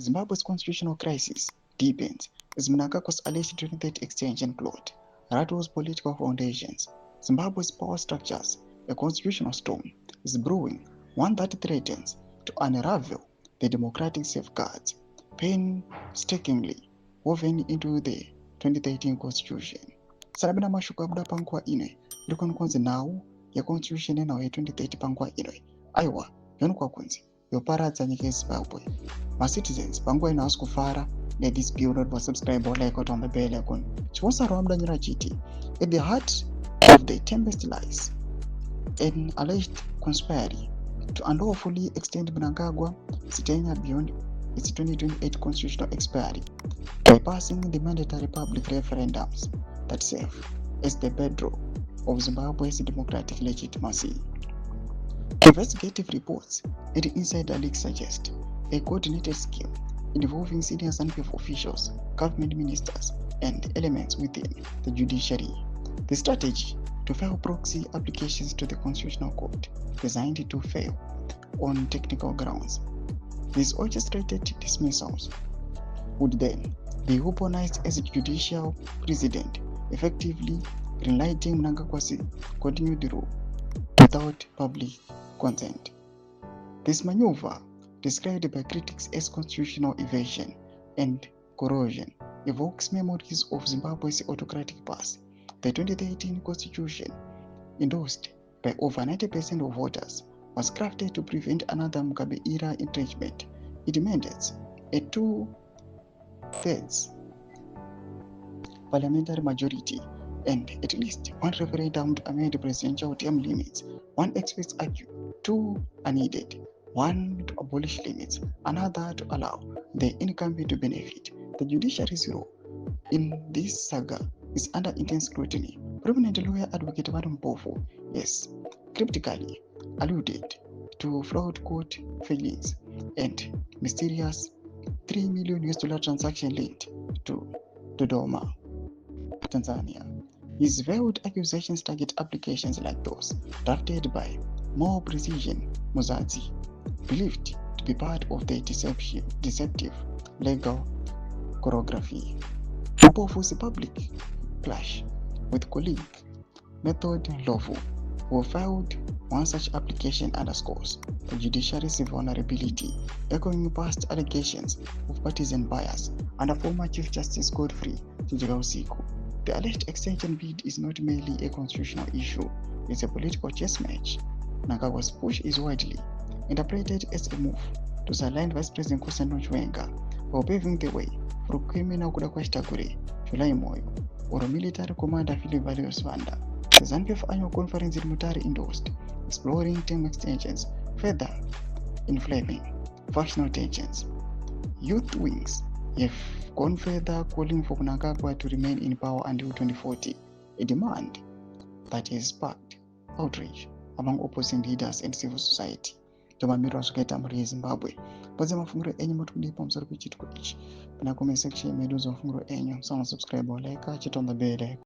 Zimbabwe's constitutional crisis deepens as Mnangagwa's alleged 2030 extension plot rattles political foundations. Zimbabwe's power structures, a constitutional storm, is brewing, one that threatens to unravel the democratic safeguards painstakingly woven into the 2013 constitution. Sarabina mashoko abuda panguva ino iri kunzi nhau yeconstitution yenhau ye2030 panguva ino aiwa yoonekwa kunzi yoparadza nyika yezimbabwe. Citizens panguva ino havasi kufara this bill. Not subscribe or like on the bell icon. Chivosaro amudanyira chiti at the heart of the tempest lies an alleged conspiracy to unlawfully extend Mnangagwa tenure beyond its 2028 constitutional expiry by passing the mandatory public referendums that serve as the bedrock of Zimbabwe's democratic legitimacy. Investigative reports and insider leaks suggest a coordinated scheme involving senior ZANU-PF officials, government ministers, and elements within the judiciary. The strategy to file proxy applications to the Constitutional Court designed to fail on technical grounds. These orchestrated dismissals would then be weaponized as a judicial precedent, effectively greenlighting Mnangagwa's continued rule without public consent. This maneuver, described by critics as constitutional evasion and corrosion, evokes memories of Zimbabwe's autocratic past. The 2013 constitution, endorsed by over 90% of voters, was crafted to prevent another Mugabe-era entrenchment. It mandates a 2/3 parliamentary majority and at least one referendum to amend presidential term limits. One experts argue two are needed, one to abolish limits, another to allow the incumbent to benefit. The judiciary's role in this saga is under intense scrutiny. Prominent lawyer advocate Madam Mpofu has cryptically alluded to flawed court filings and mysterious $3 million transaction linked to Dodoma, Tanzania. His veiled accusations target applications like those drafted by More Precision Muzazi, believed to be part of the deceptive legal choreography. Mpofu's public clash with colleague Method Ndlovu, who filed one such application, underscores the judiciary's vulnerability, echoing past allegations of partisan bias under former Chief Justice Godfrey Chijikausiku. The alleged extension bid is not merely a constitutional issue, it's a political chess match. Mnangagwa's push is widely interpreted as a move to sideline Vice President Constantine Chiwenga while paving the way for criminal Kuda Kwachitagure, July Moyo, or military commander Philip Valios Vanda. The ZANU-PF annual conference in Mutare endorsed exploring term extensions, further inflaming factional tensions. Youth wings have gone further, calling for Mnangagwa to remain in power until 2040, a demand that has sparked outrage among opposing leaders and civil society. Tomamiro asvikaita mhuri yeZimbabwe. Podze mafunguro enyu muri kudii pamusoro pechitiko ichi. Pana comment section medu mafunguro enyu. Subscribe or like, hit on the bell icon.